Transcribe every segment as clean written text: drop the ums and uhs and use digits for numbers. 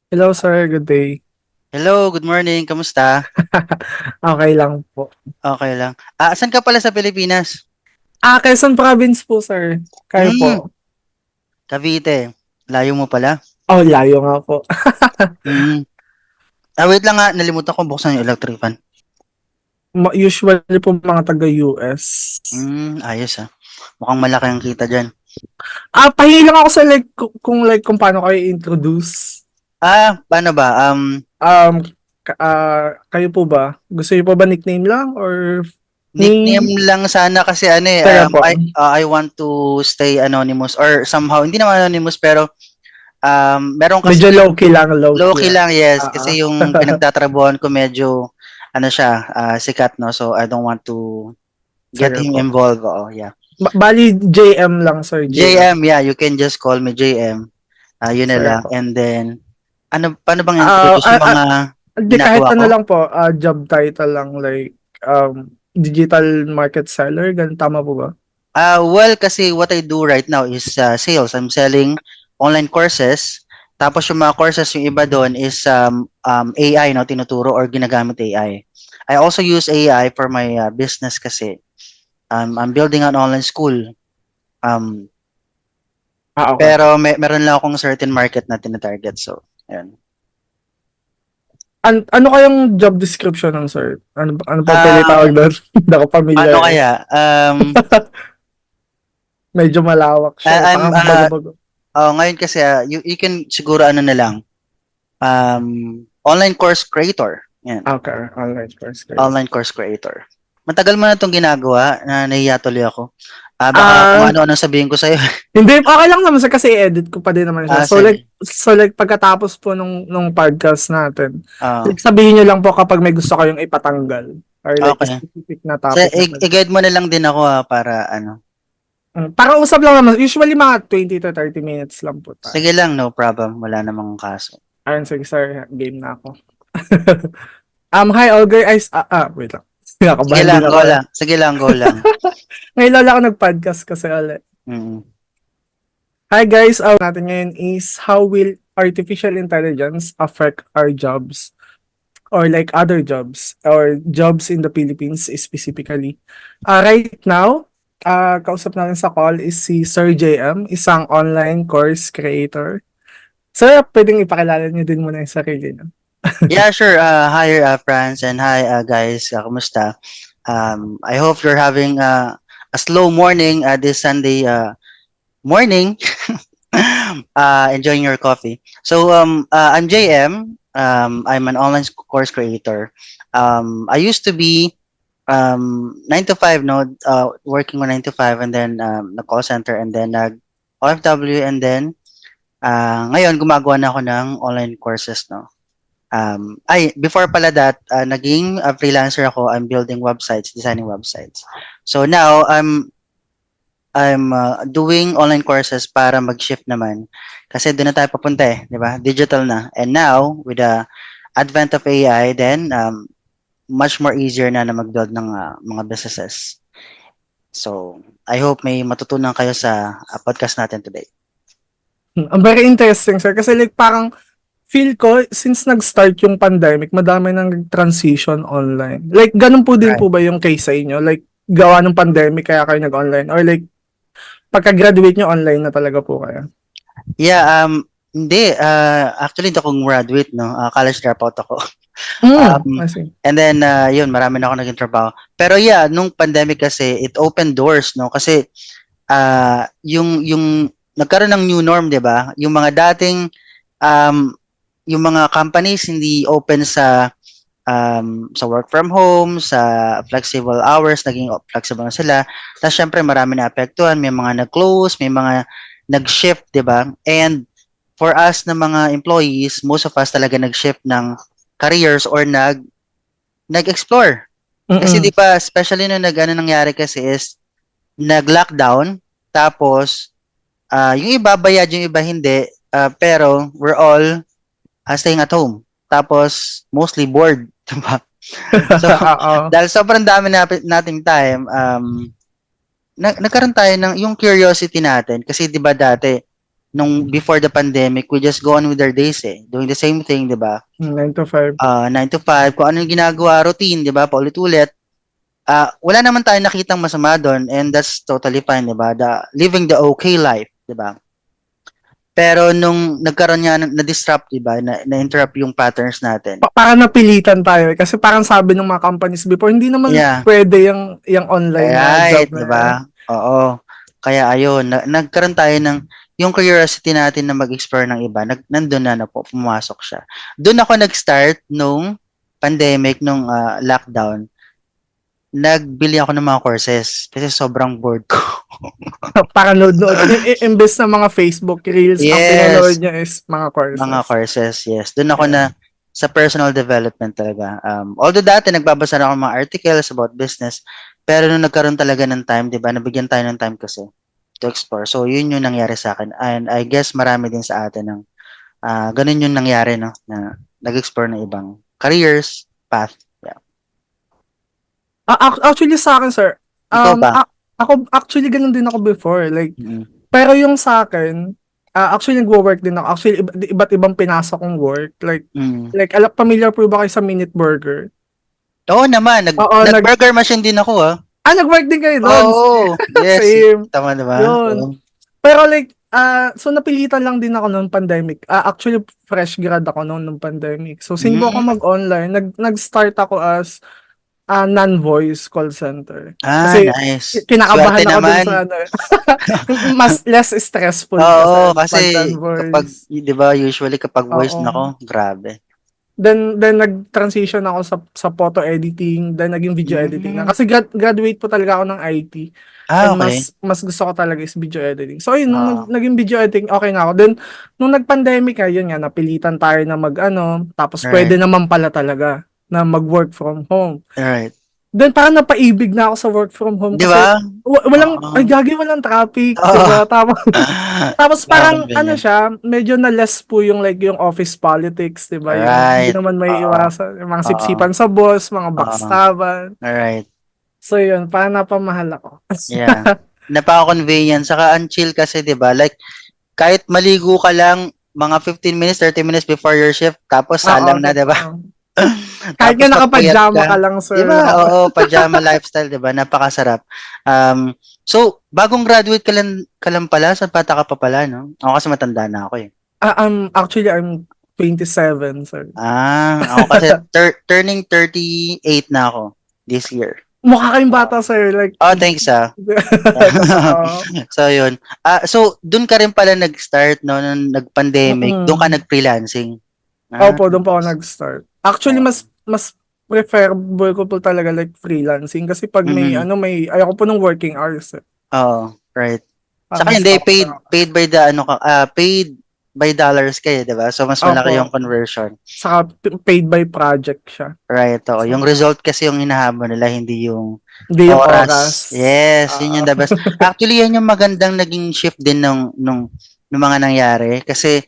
Hello sir, good day. Hello, good morning. Kamusta? Okay lang po. Okay lang. Asan ka pala sa Pilipinas? Quezon Province po sir. Kayo Hmm, po? Cavite. Layo mo pala. Oh, layo nga po. Hmm. Wait lang nga, nalimutan ko buksan yung electric fan. Usually po mga taga-US. Ayos Mukhang malaki ang kita dyan. Pahingi lang ako sa kung paano kayo introduce. Paano ba? Um, Kayo po ba? Gusto niyo po ba nickname lang or name? Nickname lang sana kasi Teka po. I want to stay anonymous or somehow, hindi naman anonymous pero meron kasi Medyo low-key lang, low-key low-key lang. lang, yes. Ah, Kasi yung pinagtatrabuhan ko medyo, siya, sikat, no? So, I don't want to get Sige him po. involved. Oo, yeah. Bali, JM lang sir, JM. JM, yeah, you can just call me JM. Yun na Sige lang. po. And then, paano bang Ah, introduce ah, yung ah, mga Hindi, kahit ginagawa ano ko? lang po, job title lang like digital market seller, ganun tama po ba? Well, kasi what I do right now is sales. I'm selling online courses. Tapos yung mga courses, yung iba doon is AI, no, tinuturo or ginagamit AI. I also use AI for my business kasi I'm building an online school. Um, Okay. pero meron lang akong certain market na tinatarget. So, ayun. Ano kayang job description ng sir? Ano pa pwede tawag Um, doon? Hindi ako Paano familiar eh. kaya? Medyo malawak siya eh. I'm Parang bago-bago. ngayon kasi you can siguro na lang online course creator. Yan, Okay, online course kayo. online course creator. Matagal mo na 'tong ginagawa, na nahiya tuloy ako. Baka kung Ah, ano-ano sabihin ko sa'yo. Hindi, okay lang naman sir kasi edit ko pa din naman siya. Sige. So like pagkatapos po nung podcast natin, Oo, like sabihin niyo lang po kapag may gusto kayong ipatanggal or like okey. specific na So, topic na i-guide mo na lang din ako, para Para usap lang naman. Usually mga 20 to 30 minutes lang po tayo. sige lang, no problem, wala namang kaso. Ayun, sige sir, game na ako. Hi Olga, wait lang. Sige Kinakabahan lang, din ako go eh. lang. Sige lang, go lang. Ngayon lang ako nag-podcast kasi ulit. Mm. Hi guys, natin ngayon is how will artificial intelligence affect our jobs or like other jobs or jobs in the Philippines specifically. Right now, kausap natin sa call is si Sir JM, isang online course creator. Sir, pwedeng ipakilala niyo din muna yung sarili niyo. Yeah, sure. Hi, Franz, and hi, guys. Kumusta? I hope you're having a slow morning this Sunday morning. Enjoying your coffee. So, I'm JM. I'm an online course creator. I used to be 9 to 5, no, working on 9 to 5, and then the call center, and then nag OFW, and then ngayon gumagawa na ako ng online courses, no. Before pala that, naging freelancer ako. I'm building websites, designing websites. So now I'm doing online courses para mag-shift naman kasi doon na tayo papunta, 'di ba? Digital na. And now with the advent of AI, then much more easier na mag-build ng mga businesses. So, I hope may matutunan kayo sa podcast natin today. Very interesting, sir. Kasi like parang feel ko, since nag-start yung pandemic, madami nang transition online. Like, ganun po din Right. po ba yung case sa inyo? Like, gawa ng pandemic kaya kayo nag-online? Or like, pagka-graduate nyo, online na talaga po kayo? Yeah, hindi, actually hindi ako graduate, no. College dropout ako. I Um, see. and then yun, marami na ako naging trabaho. Pero yeah, nung pandemic kasi it opened doors, no, kasi yung nagkaroon ng new norm, 'di ba? Yung mga dating um yung mga companies hindi open sa work from home, sa flexible hours, naging flexible na sila. Tapos syempre marami na apektuhan, may mga nag-close, may mga nag-shift, 'di ba? And for us na mga employees, most of us talaga nag-shift ng careers or nag-explore. Kasi 'di Mm-mm. ba, especially nung nangyari kasi is nag-lockdown, tapos yung iba bayad, yung iba hindi, pero we're all staying at home. Tapos mostly bored, 'di ba? So Oo. dahil sobrang dami nating time, nagkaroon tayo ng yung curiosity natin kasi 'di ba dati nung before the pandemic, we just go on with our days doing the same thing, 'di ba? 9 to 5. 9 to 5, kung ano yung ginagawa, routine, 'di ba? Paulit-ulit. Wala naman tayong nakitang masama doon and that's totally fine, 'di ba? Living the okay life, 'di ba? Pero nung nagkaroon nga na-disrupt, 'di ba? Na-interrupt yung patterns natin. Parang napilitan tayo kasi parang sabi ng mga companies before, hindi naman Yeah. pwede yung online na job Right, na 'di ba? Oo. Kaya ayun, nagkaroon tayo ng yung curiosity natin na mag-explore ng iba, nandun na po, pumasok siya. Doon ako nag-start nung pandemic, nung lockdown. Nagbili ako ng mga courses kasi sobrang bored ko. para nood-nood. Imbes na mga Facebook Reels, ang pinanood Yes, niya is mga courses. mga courses, yes. Doon ako Yeah. na sa personal development talaga. Although dati nagbabasa na ako ng mga articles about business, pero nung nagkaroon talaga ng time, 'di ba? Nabigyan tayo ng time kasi to explore. So, yun yung nangyari sa akin. And I guess marami din sa atin ng ganun yung nangyari, no? Na nag-explore ng ibang careers, path. Yeah. Actually sa akin, sir, Ikaw ba? ako actually ganun din ako before. Like, Mm. pero yung sa akin, actually nagwo-work din ako. Actually, iba't ibang pinasok kong work. Mm. Familiar po ba kayo sa Minute Burger? Oo naman, Oo, nag-burger machine din ako, nag-work din kayo doon. Oo, yes. Same. Tama, diba? Yun. Oo. Pero so napilitan lang din ako noong pandemic. Actually, fresh grad ako noon nung pandemic. So, sinubukan ko Mm. mag-online. Nag-start ako as non-voice call center. Ah, Kasi nice. kinakabahan Swerte ako dun naman. sa mas less stressful Oo, kasi pag kasi kapag, non-voice. di ba, usually kapag voice, Oo. nako, grabe. Then nag-transition ako sa photo editing, then naging video editing na. Mm. Kasi graduate po talaga ako ng IT. And Okay. mas gusto ko talaga is video editing. So ayun, nung Oo. naging video editing, okay na ako. Then nung nag-pandemic, ayun nga, napilitan tayo na tapos Right. pwede naman pala talaga na mag-work from home. Right. Then parang napaibig na ako sa work from home Di kasi ba? walang traffic, Oo. diba? Tapos parang Convenient. siya, medyo na less po yung yung office politics, diba? Yung hindi Right. naman may Oo. iwasan. Yung mga Oo. sipsipan sa boss, mga Oo. backstaban. Alright. So yun, parang napamahal ako. Yeah. Napaka-convenient. Saka ang chill kasi, di ba? Like, kahit maligo ka lang, mga 15 minutes, 30 minutes before your shift, tapos salang na, di ba? Kahit Tapos nga papuyat nakapajama ka. ka lang, sir. Di ba? Oo, pajama lifestyle, di ba? Napakasarap. So, bagong graduate ka lang pala, sa bata ka pa pala, no? Ako kasi matanda na ako eh. Actually, I'm 27, sir. Ako kasi turning 38 na ako this year. Mukha kayong bata, sir. Like, Thanks totoo. So, yun. So, dun ka rin pala nag-start, no? Nung nag-pandemic, dun ka nag-freelancing. Opo, doon po ako nag-start. Actually, Oo. mas preferable ko po talaga like freelancing kasi pag Mhm. may ayoko po ng working hours. Oo, right. Saka Mas hindi, okay ako. paid by the, paid by dollars kayo, di ba? So, mas malaki yung Opo. conversion. Saka paid by project siya. Right, oo. So, Yung result kasi yung hinahabol nila, hindi yung Hindi yung oras. oras. Yes, yun yung the best. Actually, yan yung magandang naging shift din nung mga nangyari. Kasi,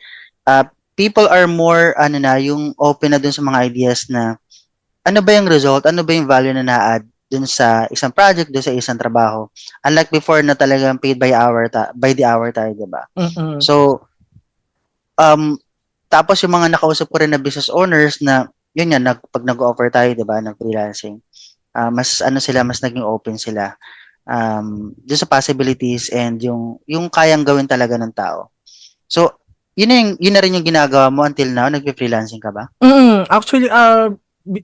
people are more, yung open na dun sa mga ideas na, ano ba yung result? Ano ba yung value na na-add dun sa isang project, dun sa isang trabaho? Unlike before na talagang paid by by the hour tayo, diba? Mm-mm. So, tapos yung mga nakausap ko rin na business owners na, yun yan, pag nag-offer tayo, diba, ng freelancing, mas mas naging open sila dun sa possibilities and yung kayang gawin talaga ng tao. So, yun na rin yung ginagawa mo until now, nagpe-freelancing ka ba? Actually,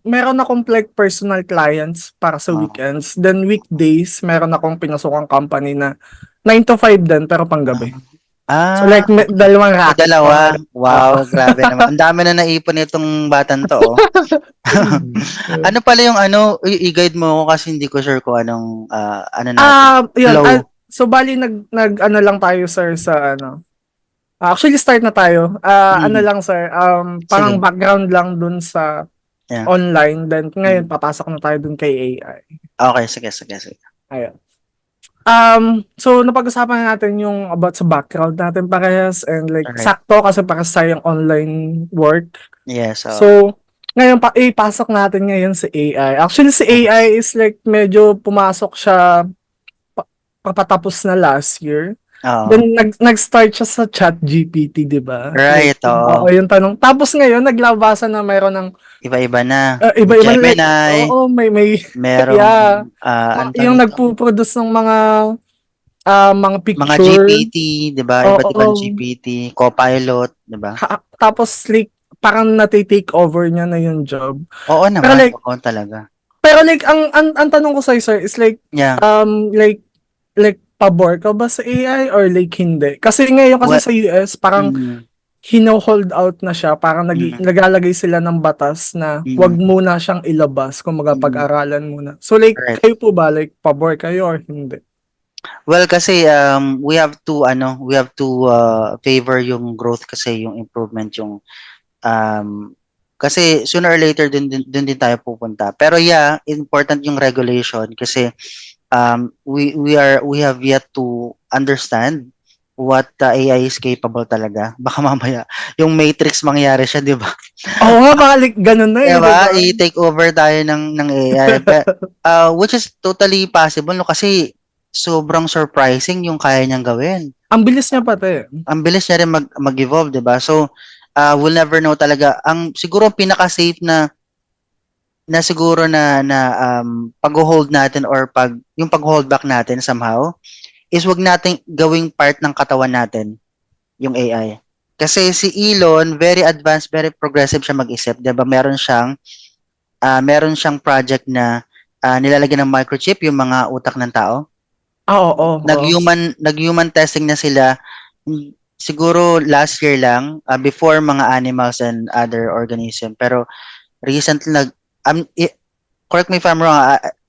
meron akong like personal clients para sa weekends. Then weekdays, meron akong pinasukang company na 9 to 5 din pero panggabi. So like Okay. dalawang racket po. Dalawa. Wow, grabe naman. Ang dami na naipon itong batang to, oh. Ano pala yung i-guide mo ako kasi hindi ko sure kung anong natin. Yun. Flow. So bali nag ano lang tayo, sir, sa ano. Actually start na tayo. Ano lang, sir, parang Sige. background lang dun sa Yeah. online, then ngayon papasok na tayo dun kay AI. Okay, sige. Ayun. So napag-usapan natin yung about sa background natin parehas and like Alright. sakto kasi para sa yung online work. Yes. So ngayon ipasok natin ngayon sa AI. Actually si AI is like medyo pumasok siya papatapos na last year. Oo. Then nag-start siya sa ChatGPT, 'di ba? Like, Right, oo, oo. yung tanong. Tapos ngayon naglabasan na mayroon ng Iba-iba na. May iba-iba like, Gemini, oo, may merong, yeah, ano tawag yung dito? nagpo-produce ng mga Mga picture. GPT, 'di ba? Iba't ibang Oo. GPT, Copilot, 'di ba? Tapos like parang nati-take over niya na yung job. Oo Pero naman, like oo talaga. ang tanong ko sa'yo, sir, is like Yeah. um like like pabor ka ba sa AI or like hindi? Kasi ngayon kasi Well, sa US parang mm, hino-hold out na siya, parang mm, naglalagay sila ng batas na wag mm, muna siyang ilabas, kumbaga mm, pag-aralan muna. So like right. kayo po ba, like pabor kayo or hindi? Well, kasi we have to favor yung growth kasi yung improvement yung kasi sooner or later dun din tayo pupunta. Pero yeah, important yung regulation kasi we have yet to understand what the AI is capable talaga. Baka mamaya yung Matrix mangyari siya, 'di ba? Oo nga, baka like ganun na 'Di eh, di ba? ba? I-take over tayo ng AI. Which is totally possible no kasi sobrang surprising yung kaya niyang gawin. Ang bilis niya pati. Ang bilis niya rin mag-evolve, 'di ba? So, we'll never know talaga. Ang siguro pinaka-safe na siguro na pag-hold natin or yung pag-hold back natin somehow is wag nating gawing part ng katawan natin yung AI. Kasi si Elon, very advanced, very progressive siya mag-isip, 'di ba? Meron siyang project na nilalagyan ng microchip yung mga utak ng tao. Oo, oo. Nag-human testing na sila siguro last year lang before mga animals and other organism. Pero recently correct me if I'm wrong,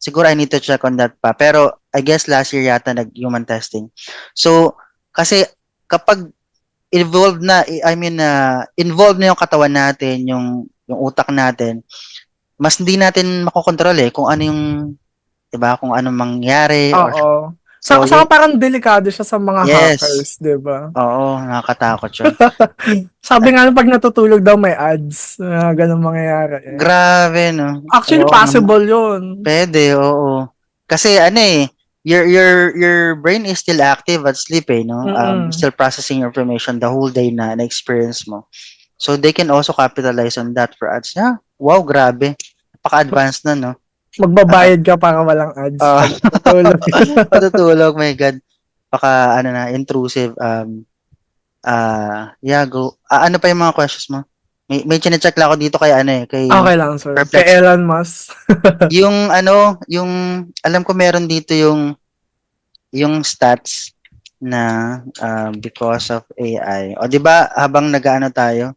siguro I need to check on that pa. Pero I guess last year yata nag-human testing. So kasi kapag involved na yung katawan natin, yung utak natin, mas hindi natin makokontrol eh kung ano yung 'di ba, kung ano mangyari or Oo. so Saka parang delikado siya sa mga yes. hackers, 'di ba? Oo, nakakatakot 'yun. Sabi nga nung 'pag natutulog daw may ads na gano'ng mangyayari eh. Grabe 'no. Actually Oo 'no. possible 'yun. Puwede, oo. Kasi ano eh, your brain is still active at sleep eh, no? Mm. Still processing information the whole day na na-experience mo. So they can also capitalize on that for ads. Yeah. Wow, grabe. Napaka-advanced na, no? Ah, Magbabayad ka para walang ads ah, 'pag natutulog. Matutulog, my God. Baka ano na, intrusive. Yeah, go. Ano pa yung mga questions mo? May chine-check lang ako dito kay ano eh, kay Okey lang sir. Kay Perplex. Elon Musk. Yung ano, yung alam ko meron dito yung stats na because of AI. O 'di ba habang nag-aano tayo,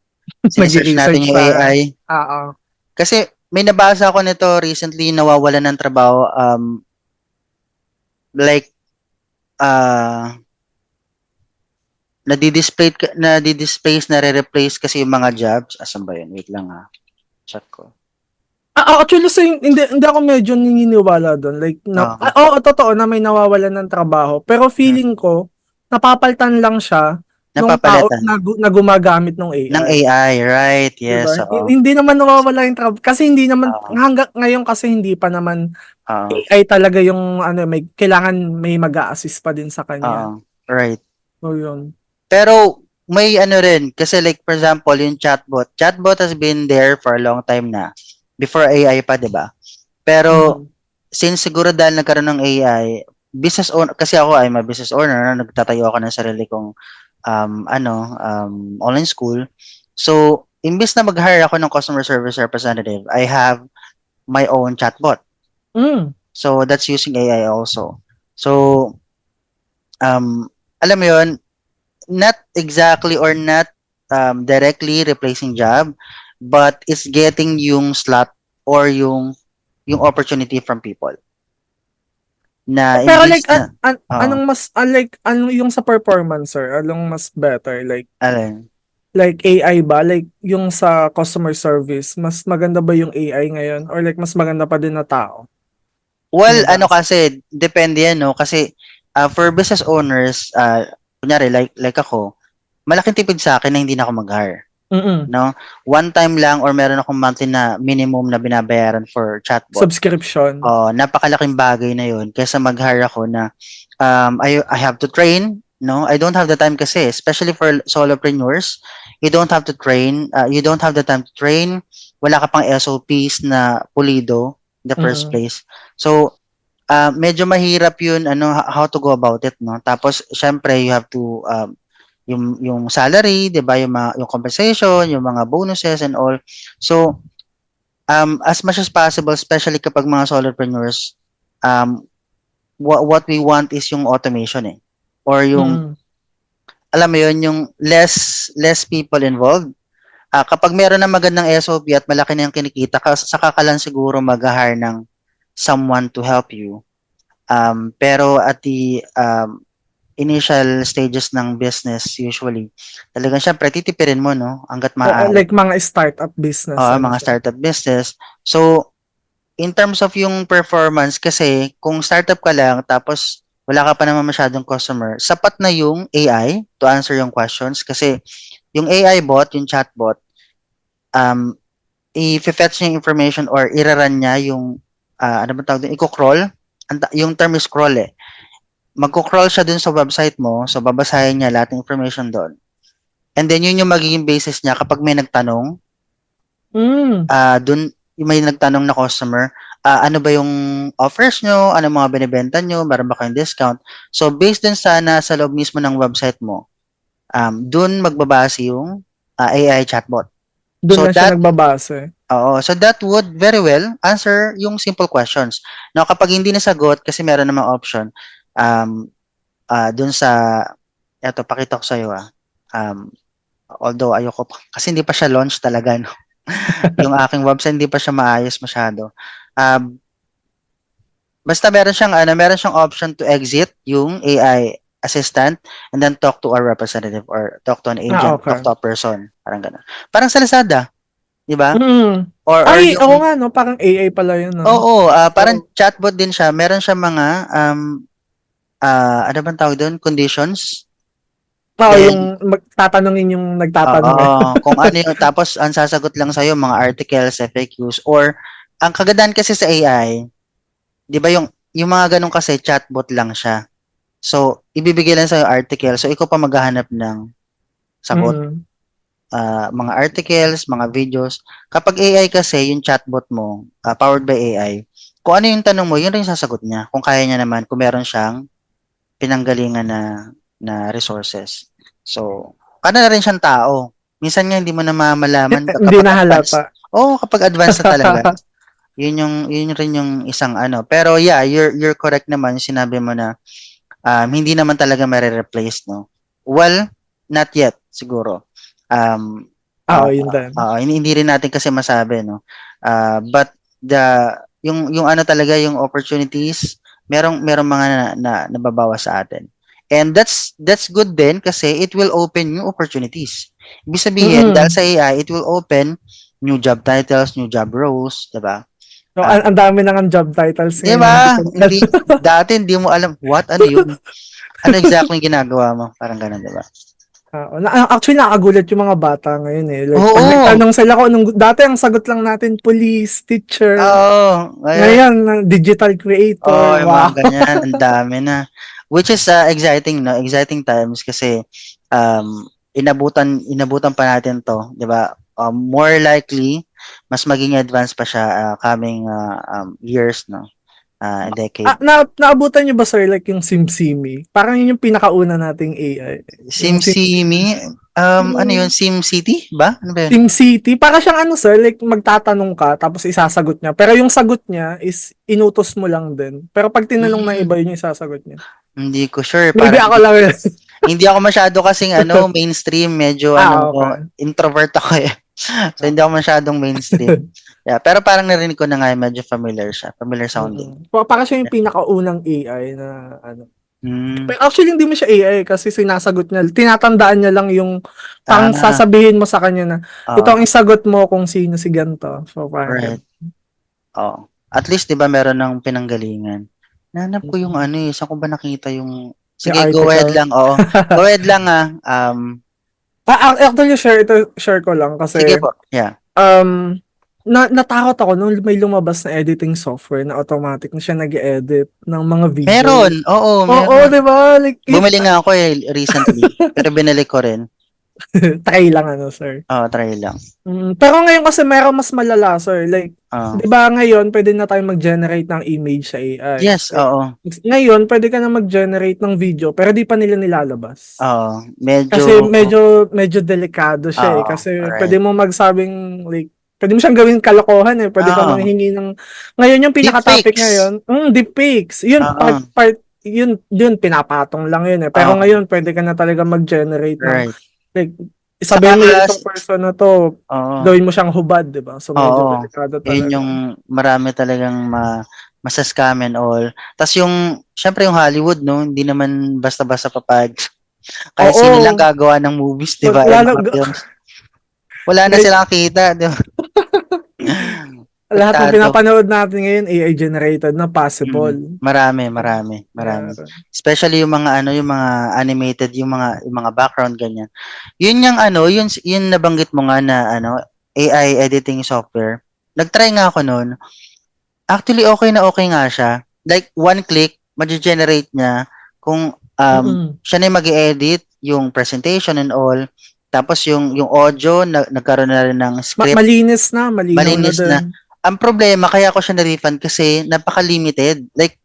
sine-search natin Nagre-research yung pa. AI. Oo. Kasi may nabasa ako nito recently nawawalan ng trabaho like uh nadi-displace nare-replace kasi yung mga jobs. Asan ba yun? Wait lang check ko. Actually sir, hindi ako medyo naniniwala dun like Oo, oo, totoo na may nawawalan ng trabaho, pero feeling ko napapalitan lang siya nung tao napapalitan na gumagamit ng ng AI. AI, right? 'Di Yes, ba? oo. Hindi naman nawawala yung trabaho kasi hindi naman Oo, hangga't ngayon kasi hindi pa naman oo, AI talaga yung ano, may kailangan may mag-a-assist pa din sa oo, kanya. right. So yun. Pero may ano rin, kasi like for example, yung chatbot. Chatbot has been there for a long time na. Before AI pa, di ba? Pero Mhm. since siguro dahil nagkaroon ng AI, business owner, kasi ako ay may business owner, nagtatayo ako ng sarili kong online school. So, imbes na mag-hire ako ng customer service representative, I have my own chatbot. Hmm. So, that's using AI also. So, alam mo yun, not exactly or not directly replacing job, but it's getting yung slot or yung opportunity from people na Pero like imbis na anong mas like ano yung sa performance sir, anong mas better alin, like AI ba? Like yung sa customer service, mas maganda ba yung AI ngayon or like mas maganda pa din na tao well, yung ano mag-a-assist? kasi, depende yan, no? Kasi for business owners, kunyari, like ako, malaking tipid sa akin na hindi na ako mag-hire. Mm. No? One time lang or meron akong monthly na minimum na binabayaran for chatbot. Subscription. Napakalaking bagay na yun kaysa mag-hire ako na I have to train, no? I don't have the time kasi, especially for solopreneurs, you don't have to train, you don't have the time to train, wala ka pang SOPs na pulido in the first Mm. place. So, medyo mahirap yun, ano, how to go about it, no? Tapos, syempre, you have to, yung salary, 'di ba, yung compensation, yung mga bonuses and all. So, as much as possible, especially kapag mga solopreneurs, um, what we want is yung automation eh. Or yung, Mm. alam mo yun, yung less people involved. Kapag meron na magandang SOP at malaki na yung kinikita, saka ka lang siguro mag-hire ng someone to help you. Pero at the initial stages ng business, usually, talagang syempre, titipirin mo, no? Hanggat maaari. Like mga startup business, ano Mga siya. startup business. So, in terms of yung performance, kasi kung startup ka lang, tapos wala ka pa naman masyadong customer, sapat na yung AI to answer yung questions. Kasi yung AI bot, yung chatbot, um, i-fetch niya yung information or iraran niya yung, ano ba tawag doon, i-crawl. Yung term is crawl eh. Magko-crawl siya dun sa website mo, so babasahin niya lahat ng information doon. And then yun yung magiging basis niya kapag may nagtanong, Mm. dun may nagtanong na customer, ano ba yung offers nyo, ano mga binibenta nyo, meron ba kayong discount. So based dun sa nasa loob mismo ng website mo, dun magbabase yung AI chatbot. Doon So lang siya that nagbabase. so that would very well answer yung simple questions. Now kapag hindi nasagot kasi meron namang option, um, dun sa eto pakita ko sa iyo although ayoko pa kasi hindi pa siya launch talaga no. Yung aking website hindi pa siya maayos masyado. Um, Basta meron siyang option to exit yung AI assistant and then talk to our representative or talk to an agent, talk Okay. to a person, parang gano'n. Parang sa Lazada, 'di ba? Mm. Or Ay, oo yung nga 'no, parang AI pala yun 'no? oo, parang Oo. chatbot din siya. Meron siyang mga ano bang tawag do'n, conditions. Oo, yung Then tatanungin yung oo, nagtatanong eh. kung ano yung tapos ang sasagot lang sa'yo mga articles, FAQs, or ang kagandahan kasi sa AI, 'di ba yung mga gano'n kasi chatbot lang siya. So, ibibigay lang sa'yo article, so ikaw pa maghahanap ng sagot. Mm. Mga articles, mga videos. Kapag AI kasi, yung chatbot mo, powered by AI, kung ano yung tanong mo, yun rin yung sasagot niya. Kung kaya niya naman, kung meron siyang pinanggalingan na resources. So, ano na rin siyang tao. Minsan nga hindi mo na mamalaman Hindi kapag na advanced. halata. Oo, kapag advanced na talaga. Yun rin yung isang ano. Pero yeah, you're correct naman yung sinabi mo na hindi naman talaga mare-replace, no? Well, not yet siguro. Um Oo, yun din. hindi rin natin kasi masabi, no? But yung ano talaga yung opportunities, merong mga nababawas sa atin. And that's good din kasi it will open new opportunities. Ibig sabihin, dahil Mm. sa AI, it will open new job titles, new job roles, 'di ba? So, Ah, ang dami na ngang job titles 'Di ngayon na hindi ba? ko na Hindi dati hindi mo alam ano 'yun? Ano exactly yung ginagawa mo? Parang gano'n, 'di ba? Oo, actually nakakagulat yung mga bata ngayon eh. Like, pag Oo, nagtanong sila kung anong, dati ang sagot lang natin, police, teacher. oo, ngayon Ngayon, digital oo, creator, yung mga wow. ganyan, ang dami na. Which is exciting, no? Exciting times kasi inabutan pa natin 'to, 'di ba? More likely mas maging advanced pa siya coming years, no? Decade. Naabutan niyo ba sir like yung SimSimi? Parang yun yung pinakauna nating AI. Yung SimCity, ano yun? yung SimCity ba? Ano ba yun? SimCity, para siyang ano sir, like magtatanong ka tapos isasagot niya. Pero yung sagot niya is inutos mo lang din. Pero pag tinanong ng Hmm, iba, yun yung isasagot niya. hindi ko sure. Maybe Parang ako lang yun. hindi ako masyado kasing ano, mainstream, medyo ano Okay. introvert ako eh. So hindi ako masyadong mainstream. Yeah, pero parang narinig ko na nga medyo familiar siya, familiar sounding. Para siya yung pinakaunang AI na ano. Hmm. Pero actually hindi mo siya AI kasi sinasagot niya, tinatandaan niya lang yung parang Ah, sasabihin mo sa kanya na ito ang oo, isagot mo kung sino si ganto. So parang right. ganun. Oo. At least 'di ba meron ng pinanggalingan. Nanap ko yung ano eh, saan ko ba nakita yung Yung sige, go ahead article. lang, oo. Go ahead lang Actually share ko lang sige kasi po. Yeah. um natakot ako nung may lumabas na editing software na automatic na siya nag-edit ng mga Meron, videos. oo, Oo, meron. 'di ba? Like, Bumili nga ako recently, pero binili ko rin. try lang ano, sir. Oo, try lang. Pero ngayon kasi meron mas malala, sir. Like, Oo. 'di ba ngayon pwede na tayong mag-generate ng image sa AI. Yes, oo. Ngayon pwede ka na mag-generate ng video pero di pa nila nilalabas. Oo, medyo, Kasi medyo delikado siya eh. oo, Kasi pwede right. mo magsabing like pwede mo siyang gawing kalokohan eh. Pwede ka Oo, manghingi ng ngayon yung pinaka-topic deepfakes. ngayon, deepfakes. Yun Oo, yun pinapatong lang yun eh. Pero oo, ngayon pwede ka na talaga mag-generate ng right. like Saka, sabihin mo lang itong person na to, oo, gawin mo siyang hubad, 'di ba? So medyo oo. delikado Yun talaga. yung marami talagang masascam and all. Tapos yung, syempre yung Hollywood, no? Hindi naman basta-basta papag. Kaya sino lang Oo, gagawa ng movies, di ba? Eh, lalo mga films. Wala na guys, silang kita, di ba? lahat ng Apektado. pinapanood natin ngayon AI generated na possible. Marami. Yeah. Especially yung mga ano, yung mga animated, yung mga background ganyan. Yun yung ano, yun nabanggit mo nga na ano, AI editing software. Nag-try nga ako noon. Actually okay nga siya. Like one click, ma-generate niya kung Mm. siya na yung mag-edit yung presentation and all. Tapos yung audio nagkaroon na rin ng script, Malinis na, malinaw na malinis din. na. Ang problema kaya ko siya na-refund kasi napaka-limited. Like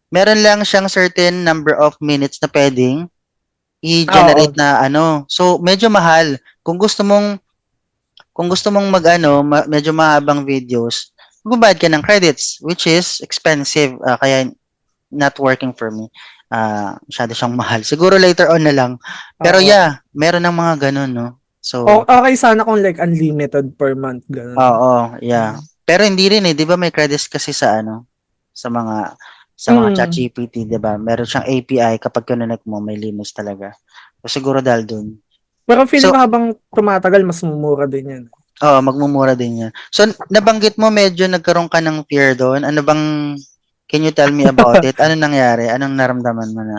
meron lang siyang certain number of minutes na pwedeng Oo. i-generate na ano. So medyo mahal. Kung gusto mong mag-ano, medyo mahabang videos, magbabayad ka ng credits, which is expensive. Kaya not working for me. Masyado siyang mahal. Siguro later on na lang. Pero Oo. yeah, meron ng mga ganun, no? So, Okay sana kung like unlimited per month, ganun. oo, yeah. Pero hindi rin eh, 'di ba may credits kasi sa ano, sa mga Mm. ChatGPT, 'di ba? Meron siyang API kapag kinonect mo, may limits talaga. So, siguro dahil dun. Pero feeling So, ko habang tumatagal, mas mumura din yan. oo, magmumura din 'yan. So, nabanggit mo medyo nagkaroon ka ng fear doon. Ano bang can you tell me about it? Anong nangyari? Anong naramdaman mo na?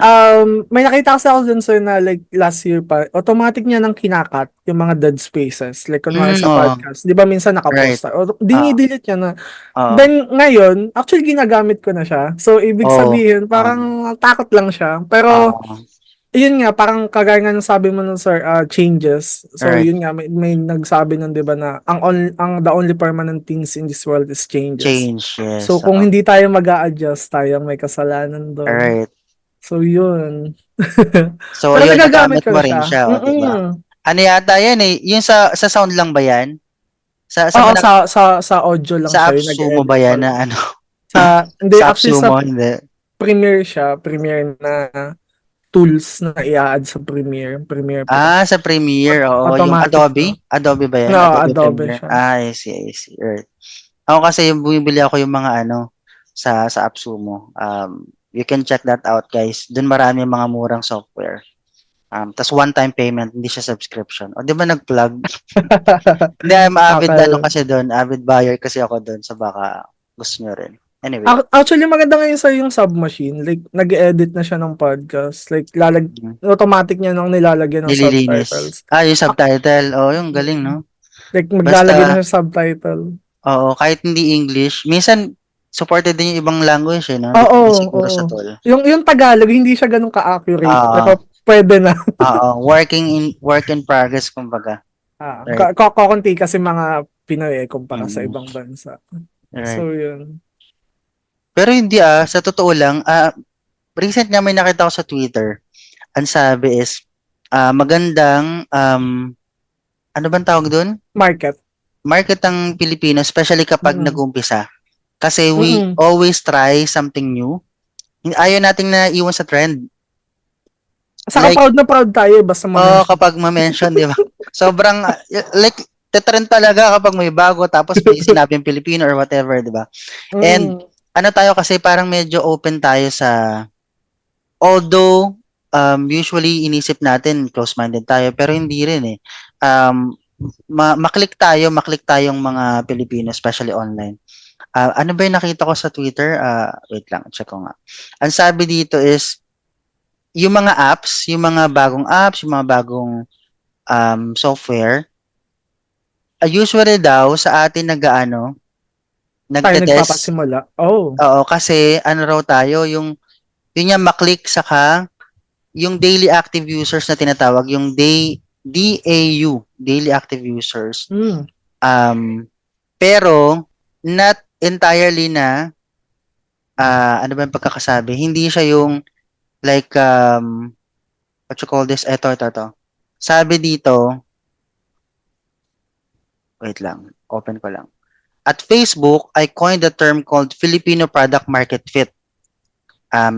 May nakita kasi ako dun sir na like last year pa, automatic niya nang kinakat yung mga dead spaces. Like kunwari sa Oo, podcast, di ba minsan right. nakapost tayo, o Oo, dinidelete niya na. oo, Then ngayon, actually ginagamit ko na siya. So ibig oo, sabihin, oo, parang takot lang siya. Pero oo, yun nga, parang kagaya nga ng sabi mo nun sir, changes. So right. yun nga, may nagsabi nun 'di ba na the only permanent things in this world is changes. Change, So yes. kung Oo. hindi tayo mag-a-adjust, tayong may kasalanan doon. Alright. So yun. So, Pero yun, nagagamit nagamit ko mo na rin siya. siya, o, 'di ba? Mm. Ano yata yan eh, yung sa sound lang ba yan? Sa Oo, manak sa audio lang sa siya yung AppSumo nag-edit ba pa yan lang. na ano? Hindi, Sa actually sa AppSumo, hindi. Premiere siya, Premiere na tools na i-add sa Premiere Pro. Sa Premiere, oo. Yung Automatic Adobe? siya. Adobe ba yan? No, Adobe Adobe Premiere? siya. I see. Right. Ako kasi yung bumibili ako yung mga ano sa AppSumo. You can check that out, guys. Doon marami mga murang software. Tas one-time payment, hindi siya subscription. O, di ba nag-plug? Hindi, I'm avid ano Okay. kasi doon, avid buyer kasi ako doon sa baka gusto nyo rin. Anyway, Actually, maganda ngayon sa yung Submachine. Like, nag-edit na siya ng podcast. Like, mm, automatic niya nang nilalagyan ng nililinis. subtitles. Yung Ah, subtitle. Oh, yung galing, no? like, maglalagay na Basta, siya ng subtitle. oo, kahit hindi English, minsan supported din yung ibang language, eh, no? Oo, Depende siguro oo. sa tool. Yung Tagalog, hindi siya ganun ka-accurate. Oo, Pero pwede na. work in progress, kumbaga. Right, Kakunti kasi mga Pinoy kumpara sa mm, ibang bansa. right. So, yun. Pero hindi sa totoo lang, recent nga may nakita ko sa Twitter, ang sabi is, magandang, ano bang tawag doon? Market. Market ang Pilipino, especially kapag Mm-mm. nag-umpisa. Kasi we Mm-mm. always try something new. Ayaw nating naiwan sa trend. Saka Like, proud na proud tayo basta ma-mention. kapag ma-mention, di ba? Sobrang, like, tetrend talaga kapag may bago, tapos may sinabing Pilipino or whatever, di ba? And, Mm. ano tayo kasi, parang medyo open tayo sa, although, usually inisip natin, close-minded tayo, pero hindi rin eh. Um, maklik tayong mga Pilipino, especially online. Ano ba yung nakita ko sa Twitter? Wait lang, check ko nga. Ang sabi dito is, yung mga apps, yung mga bagong apps, yung mga bagong software, Usually daw sa atin Tayo nagte-test. nagpapasimula. Oh. Oo, kasi ano raw tayo, yung nga maklik saka yung daily active users na tinatawag, yung DAU, daily active users. Mm. Pero not entirely na ano ba yung pagkakasabi? Hindi siya yung like what you call this? Ito. Sabi dito, wait lang, open ko lang. At Facebook, I coined the term called Filipino product market fit.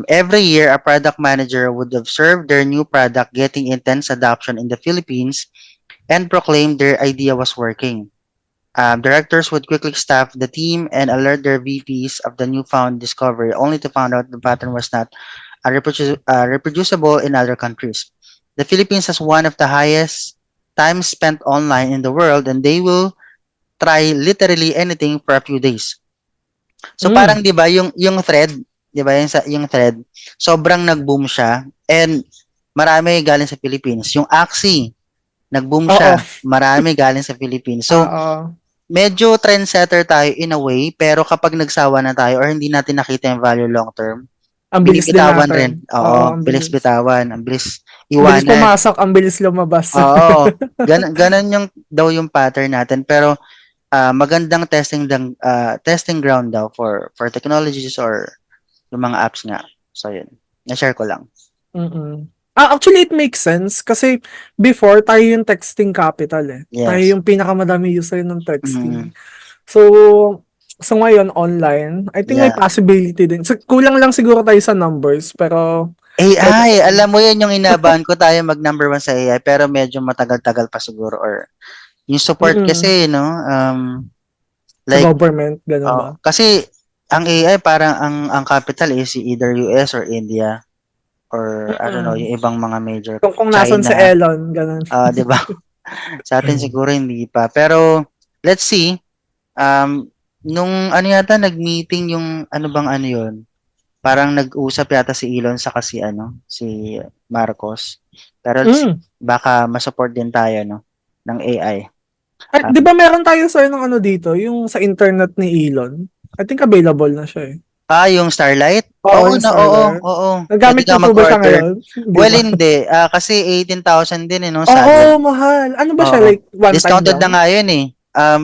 Every year, a product manager would observe their new product getting intense adoption in the Philippines and proclaim their idea was working. Directors would quickly staff the team and alert their VPs of the newfound discovery, only to find out the pattern was not reproducible in other countries. The Philippines has one of the highest time spent online in the world, and they will try literally anything for a few days. So Mm. parang 'di ba yung thread, 'di ba yung thread, sobrang nag-boom siya and marami galing sa Philippines. Yung Axie, nag-boom Oo. siya, marami galing sa Philippines. So Oo. medyo trendsetter tayo in a way, pero kapag nagsawa na tayo or hindi natin nakita yung value long term, Ang bilis din binibitawan natin. rin. Oo, Oo, ang bilis bilis. bitawan, ang bilis Ang bilis iwanan. pumasok, ang bilis lumabas. Oo, ganun yung daw yung pattern natin. Pero magandang testing ground daw for technologies or yung mga apps nga. So yun, na-share ko lang. Mm. Actually, it makes sense kasi before, tayo yung texting capital eh. Tayo Yes. yung pinakamadami user ng texting. Mm, So, ngayon, online, I think may yeah. possibility din. So, kulang lang siguro tayo sa numbers, pero pwede AI, rin. alam mo yun yung inabahan ko tayo mag number one sa AI, pero medyo matagal-tagal pa siguro or yung support Mm. kasi, no, Sa like, government, gano'n ba? kasi ang AI parang ang capital is either US or India or I don't know, Mm. yung ibang mga major, Kung nasan si China, Elon, gano'n. 'di ba? Sa atin siguro hindi pa. Pero let's see. Um, nung ano yata nag-meeting yung ano bang ano yun? Parang nag-usap yata si Elon sa si Marcos. Pero Mm. baka ma-support din tayo no ng AI. Ay, 'di ba meron tayo sir ng ano dito, yung sa internet ni Elon? I think available na siya eh. Yung Starlight? Oo, yung Starlink. Oo. Pwede Nagamit ka niyo po ba siya mag-order. ngayon? Hindi Well, ba? hindi. Kasi 18,000 din no, Oo, sagad. mahal. Ano ba siya, Oo. like one time Discounted na lang? nga yun eh.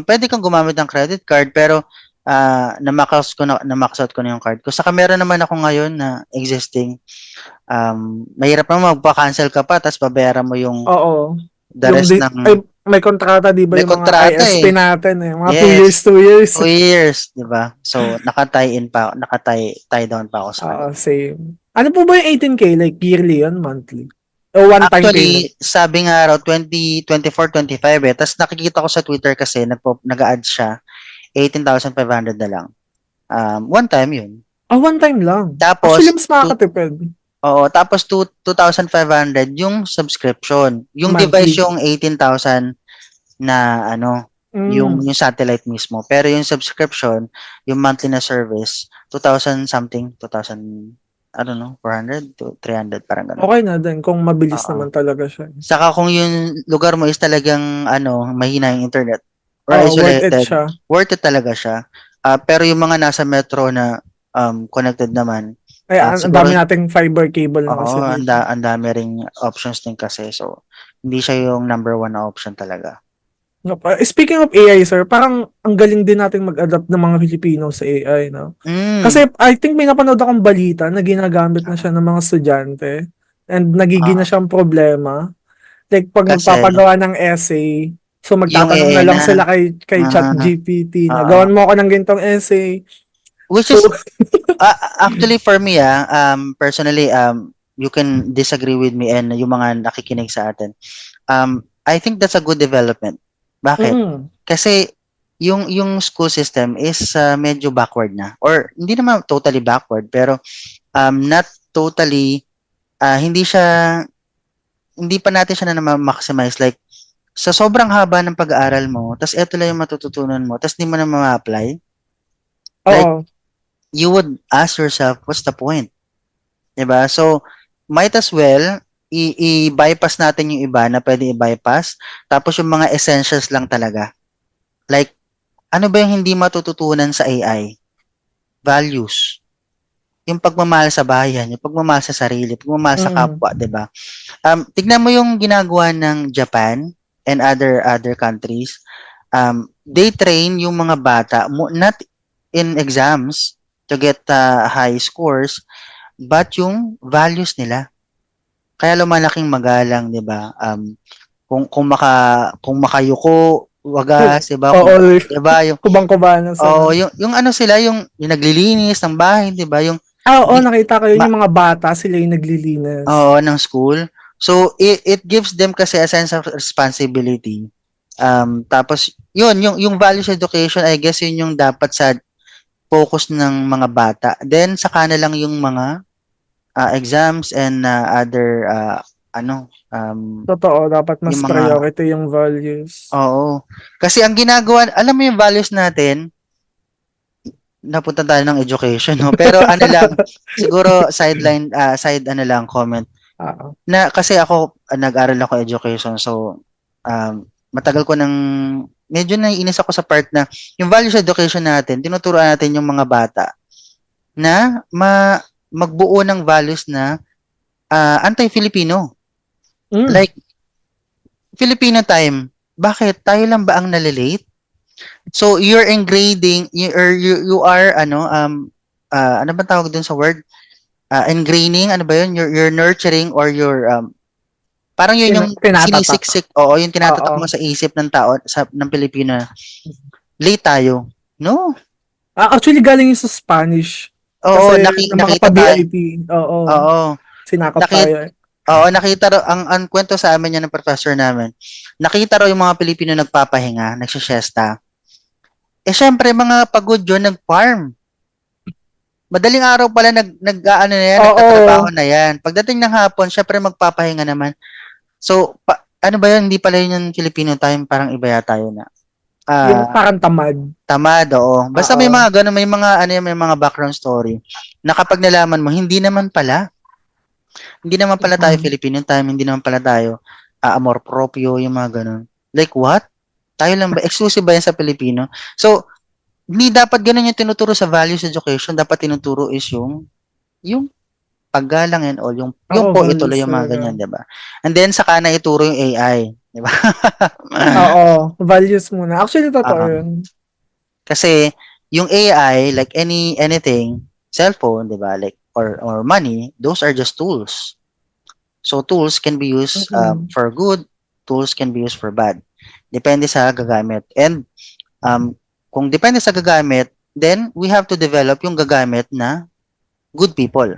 Pwede kang gumamit ng credit card pero na-max out ko na yung card ko. Saka meron naman ako ngayon na existing. Mahirap naman magpa-cancel ka pa tapos babayaran mo yung Oo. the Yung rest ng may kontrata 'di ba may yung mga kontrata ISP eh. natin eh, mga 2 years, Yes. 2 years. 2 years, 'di ba? So tie down pa ako sa Oo, kanila. same. Ano po ba yung 18K, like yearly yun, monthly? O one time payment? Actually, sabi nga raw 2024, 25 eh. Tapos nakikita ko sa Twitter kasi nag-add siya 18,500 na lang. One time 'yun. One time lang. Actually, Tapos mas two, makakatipid. tapos 2,500 yung subscription. Yung device Monthly. yung 18,000 na Mm. yung satellite mismo. Pero yung subscription, yung monthly na service, 2,000 something, 2,000 I don't know, 400 to 300 parang ganun. Okay na din kung mabilis Oo. naman talaga siya. Saka kung yung lugar mo is talagang mahina yung internet or Oo, worth it isolated, siya. worth it talaga siya. Pero yung mga nasa metro na connected naman, Ay, ang siguro dami nating fiber cable na kasi dito. ang dami ring options din kasi. So, hindi siya yung number one na option talaga. Speaking of AI, sir, parang ang galing din nating mag-adapt ng mga Pilipino sa AI, no? Mm, Kasi I think may napanood akong balita na ginagamit na siya ng mga estudyante and nagiging na ah, siyang problema. Like, pag kasi magpapagawa ng essay, so yung magtatanong na AI lang na, sila kay ah, ChatGPT na, ah, gawan mo ako ng ganitong essay. which So, is actually for me personally you can disagree with me and yung mga nakikinig sa atin. I think that's a good development. Bakit? mm, Kasi yung school system is medyo backward na or hindi naman totally backward pero not totally hindi pa natin siya na maximize like sa sobrang haba ng pag-aaral mo tas eto lang yung matututunan mo tas hindi mo na ma-apply like oo. you would ask yourself what's the point, 'di ba? So might as well i-bypass natin yung iba na pwede i-bypass tapos yung mga essentials lang talaga Like, ano ba yung hindi matututunan sa AI? Values. Yung pagmamahal sa bayan, yung pagmamahal sa sarili, pagmamahal sa Mm. kapwa, 'di ba? Tignan mo yung ginagawa ng Japan and other countries. They train yung mga bata not in exams to get high scores, but yung values nila. Kaya lumalaking magalang, 'di ba? Kung makayuko, wagas, 'di ba? Oo, 'Di ba yung kubang-kubanos, ano? yung ano sila, yung naglilinis ng bahay, 'di ba? Yung Oo, di, nakita ko yun, yung mga bata, sila yung naglilinis. ng school. So it gives them kasi a sense of responsibility. Tapos yun, yung values education, I guess yun yung dapat sa focus ng mga bata. Then saka na lang yung mga exams and other Totoo, dapat mas yung mga priority yung values. oo. Kasi ang ginagawa, alam mo yung values natin, napunta tayo ng education, no? Pero ano lang, siguro side ano lang, comment. Oo. Na, kasi ako, nag-aral ako education, so, matagal ko nang, medyo naiinis ako sa part na, yung values education natin, tinuturuan natin yung mga bata na magbuo ng values na anti-Filipino. Mm. Like, Filipino time, bakit? Tayo lang ba ang nalilate? So you're engrading you are ano ba tawag dun sa word? Ingraining, ano ba yun? You're nurturing or you're parang yun yung Tinatatak. sinisiksik, oo, yung tinatatak Oo. mo sa isip ng tao ng Pilipino. Late tayo. No. Actually, galing yun sa Spanish. Oo, Kasi ng mga nakita tayo. pa-BIP, oo, Oo. sinakop Nakita tayo. Oo, nakita raw ang kwento sa amin yan ng professor namin. Nakita raw yung mga Pilipino nagpapahinga, nagsisiesta. Syempre mga pagod yun, nag-farm. Madaling araw pala nag-aano na yan, nagtatrabaho Oo, na yan. Pagdating ng hapon, syempre magpapahinga naman. So, ano ba yun? Hindi pala yun yung Filipino time, parang iba yata yun na. yung Ah, parang tamad. tamad, oo. Basta may Oo. mga ganun, may mga ano yan, may mga background story na kapag nalaman mo, hindi naman pala tayo Mm. Filipino time, hindi naman pala tayo amor proprio, yung mga ganun. Like what? Tayo lang ba? Exclusive ba yan sa Pilipino? So, hindi dapat ganun yung tinuturo sa values education. Dapat tinuturo is yung paggalang and all, yung Oo, po ituloy values yung mga talaga. ganyan, 'di ba? And then saka na ituro yung AI, 'di ba? Oo, values muna. Actually, totoo Oo. yun. Kasi yung AI, like anything, cellphone, 'di ba? Like or money, those are just tools. So tools can be used Mm. for good, tools can be used for bad. Depende sa gagamit. And kung depende sa gagamit, then we have to develop yung gagamit na good people.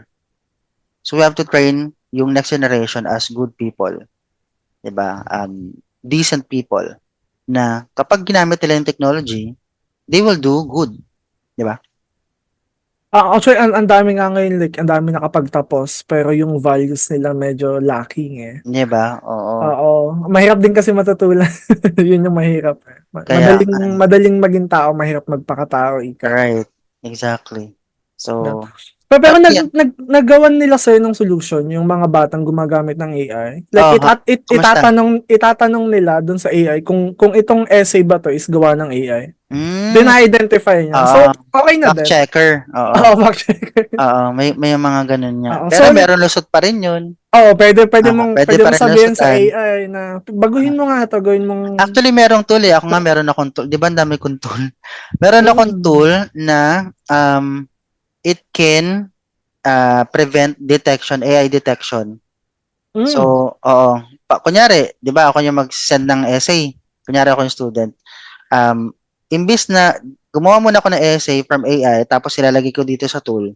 So we have to train yung next generation as good people, 'di ba? Decent people na kapag ginamit nila yung technology, they will do good, 'di ba? Actually, ang dami nga ngayon, like, ang dami nakapagtapos, pero yung values nila medyo lacking eh. 'Di ba? Oo. Oo, mahirap din kasi matutulan. Yun yung mahirap eh. Kaya nga, Madaling maging tao, mahirap magpakatao, ika. right. Exactly. No? So, Pero yeah. naggawan nila sir ng solution yung mga batang gumagamit ng AI. Like Oh, kumusta? itatanong nila dun sa AI kung itong essay ba to is gawa ng AI. Then Hmm, na-identify niya. So oo. okay na Fact din. checker. Oo. Oo, fact checker. Oo, may mga ganun nga. Oo. Pero So like, meron lusot pa rin 'yun. Pwede pwede pa mo rin sabihin sa lusutan. AI na baguhin mo nga to, gawin mong Actually, merong tool eh. Ako nga meron akong tool. Di ba ang dami kong tool? Meron akong mm, tool na it can prevent detection, AI detection. mm, So, oo. Kunyari, di ba ako yung mag-send ng essay. Kunyari ako yung student. Imbis na gumawa muna ako ng essay from AI, tapos ilalagay ko dito sa tool.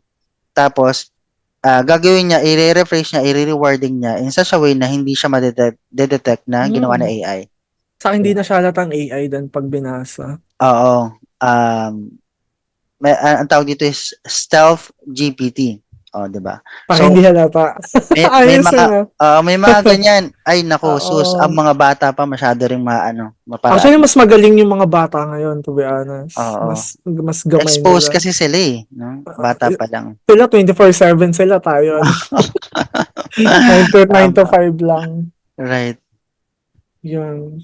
Tapos, gagawin niya, i-refresh niya, i-rewarding niya in such a way na hindi siya ma-detect na ginawa ng mm. AI. Sa akin, hindi na siya halatang AI dan pag binasa. Oo. Um, ang tawag dito is stealth GPT. Oh, 'di ba? Para So, hindi halata. may Ayos mga na. may mga ganyan. Ay nako, sus, ang Oo. mga bata pa masyado ring Actually, maparaan. mas magaling yung mga bata ngayon, to be honest. Oo. Mas gamay Exposed nila. kasi sila eh, no? Bata pa lang. Sila 24/7 sila, tayo ano, 9 to Tama. 5 lang. Right. Yun.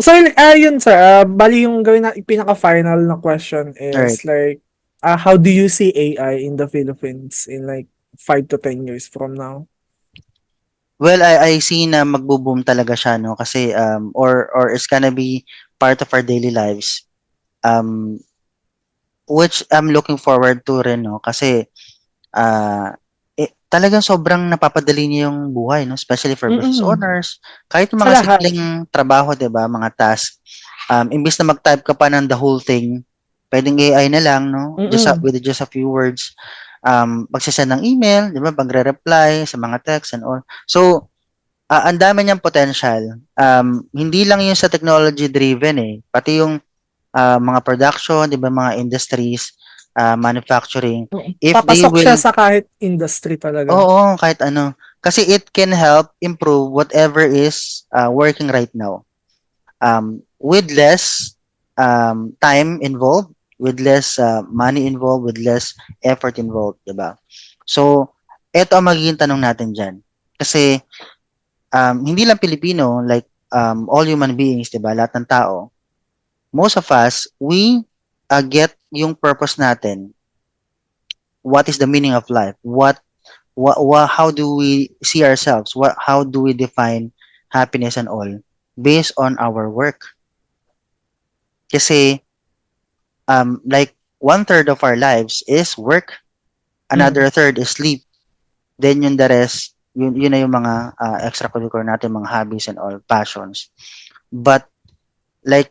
So, yun sir, bali yung gawin na pinaka-final na question Alright. is like, how do you see AI in the Philippines in like 5 to 10 years from now? Well, I see na magbo-boom talaga siya, no? Kasi, or it's gonna be part of our daily lives. Um, which I'm looking forward to rin, no? Kasi, talagang sobrang napapadali niya yung buhay, no? Especially for business Mm. owners, kahit yung Sa mga lahat. simpleng trabaho, 'di ba? Mga task. Imbis na mag-type ka pa ng the whole thing, pwedeng AI na lang, no? Mm. With just a few words, magsisend ng email, 'di ba? Pagre-reply sa mga text and all. So, ang dami niyang potential. Hindi lang yung sa technology driven eh, pati yung mga production, 'di ba, mga industries, manufacturing, if they Papasok siya will. sa kahit industry talaga. Oo, kahit ano. Kasi it can help improve whatever is working right now. With less time involved, with less money involved, with less effort involved, 'di ba? So, eto ang magiging tanong natin diyan. Kasi hindi lang Pilipino, like all human beings, 'di ba? Lahat ng tao, most of us, we get yung purpose natin. What is the meaning of life? How do we see ourselves? How do we define happiness and all based on our work? Kasi like one third of our lives is work, Mm. another third is sleep. Then yung the rest, yun na yung mga extracurricular natin, mga hobbies and all, passions. But like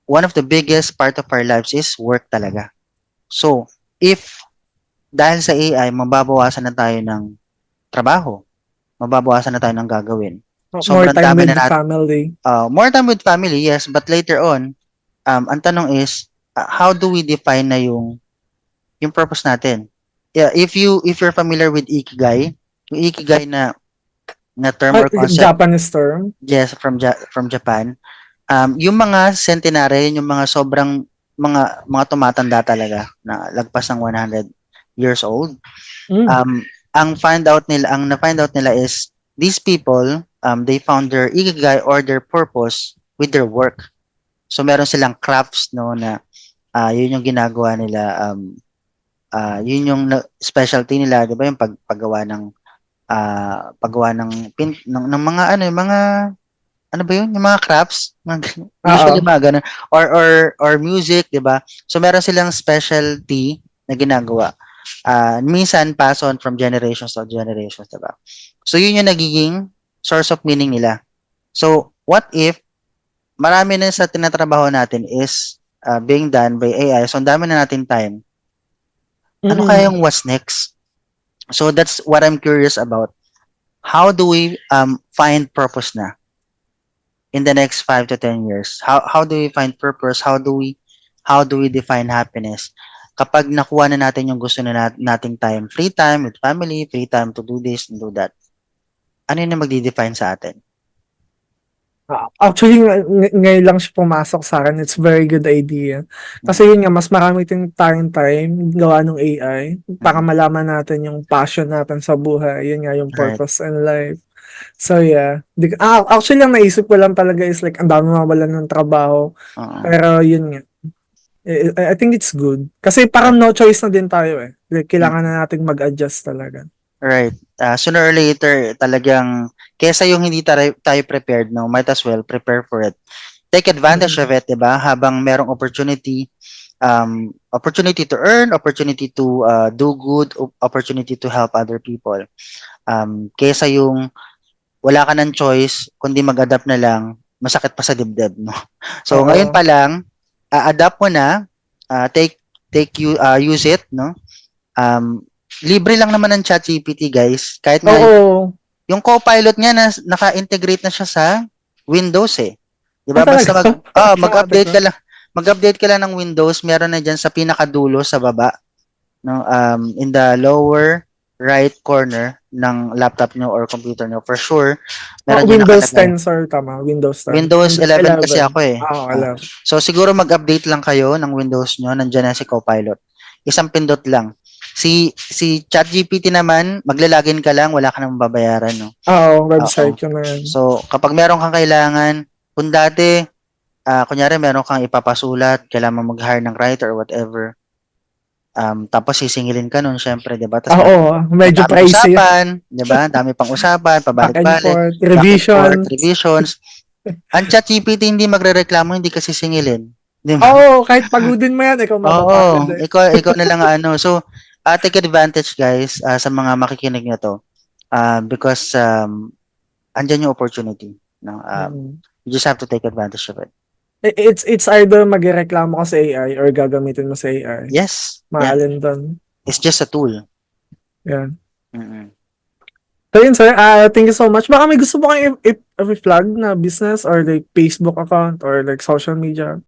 one of the biggest part of our lives is work talaga. So, if dahil sa AI, mababawasan na tayo ng trabaho, mababawasan na tayo ng gagawin. More Sobrang time dami with na the natin. family. More time with family, yes, but later on, ang tanong is, how do we define na yung purpose natin? Yeah, if you're familiar with ikigai, yung ikigai na term or concept, Japanese term. yes, from Japan, yung mga centenary, yung mga sobrang mga tumatanda talaga na lagpas ng 100 years old. Mm. Ang na-find out nila is these people, they found their ikigai or their purpose with their work. So meron silang crafts, no, na yun yung ginagawa nila, yun yung specialty nila, 'di ba, yung paggawa ng ng mga ano, yung mga ano ba yun, yung mga crafts, Oo. usually mga ganun, or music, 'di ba? So meron silang specialty na ginagawa. Minsan pass on from generations to generations, 'di ba? So yun yung nagiging source of meaning nila. So what if marami na sa tinatrabaho natin is being done by AI. So ang dami na natin time. Ano kaya Mm. yung what's next? So that's what I'm curious about. How do we find purpose na in the next 5 to 10 years? How do we find purpose? How do we define happiness? Kapag nakuha na natin yung gusto na nating time, free time with family, free time to do this and do that. Ano yun yung magdi-define sa atin? Actually, ngayon lang siya pumasok sa akin. It's very good idea. Mm, Kasi yun nga, mas marami tayong time gawa ng AI para mm, malaman natin yung passion natin sa buhay. Yun nga, yung right. purpose in life. So yeah. Actually, ang naisip ko lang talaga is like, ang dami mawalan ng trabaho. Oo. Pero yun nga. I think it's good. Kasi parang no choice na din tayo eh. Like, kailangan Mm. na nating mag-adjust talaga. Right. Sooner or later, talagang, kesa yung hindi tayo prepared, no, might as well prepare for it. Take advantage Mm. of it, di ba? Habang merong opportunity to earn, opportunity to do good, opportunity to help other people. Kesa yung wala ka ng choice, kundi mag-adapt na lang, masakit pa sa dibdib, no? So, ngayon Oo. pa lang, adapt mo na, use it, no? Um, libre lang naman ng ChatGPT, guys. Kahit nga Oo. yung Copilot niya na naka-integrate na siya sa Windows eh. 'Di ba? Talaga? Basta Automatic mag-update na? ka lang. Mag-update ka lang ng Windows, meron na diyan sa pinakadulo sa baba, no? In the lower right corner ng laptop nyo or computer nyo, for sure, meron diyan Windows nakalagay. 10, sir. Tama. Windows 10. Windows Windows 11 kasi 11. ako eh. Oo, 11. So siguro mag-update lang kayo ng Windows nyo, nandiyan na si Copilot. Isang pindot lang. Si ChatGPT naman, maglalagin ka lang, wala ka namang babayaran, no? Oo, Oo. website yun na yan. So, kapag meron kang kailangan, kung dati kunyari meron kang ipapasulat, kailangan mo mag-hire ng writer or whatever. Tapos sisingilin ka nun, syempre, 'di ba? Tapos Oo, medyo madaming pricey. usapan, 'di ba? Dami pang usapan, Back and pabalik-balik, forth, back and forth, revision. revisions. Ang ChatGPT hindi magrereklamo, hindi ka sisingilin, 'di ba? Oo, kahit pagudin mo yan, ikaw mapapagod Oo, eh. ikaw na lang ano. So, take advantage guys sa mga makikinig na to. Because andyan yung opportunity, no? Mm. You just have to take advantage of it. It's either magreklamo ka sa AI or gagamitin mo sa AI. Yes. Yeah. Maalin doon. It's just a tool. Yan. Mm-mm. So yun sir, thank you so much. Baka may gusto mo kayong i-flag na business or like Facebook account or like social media.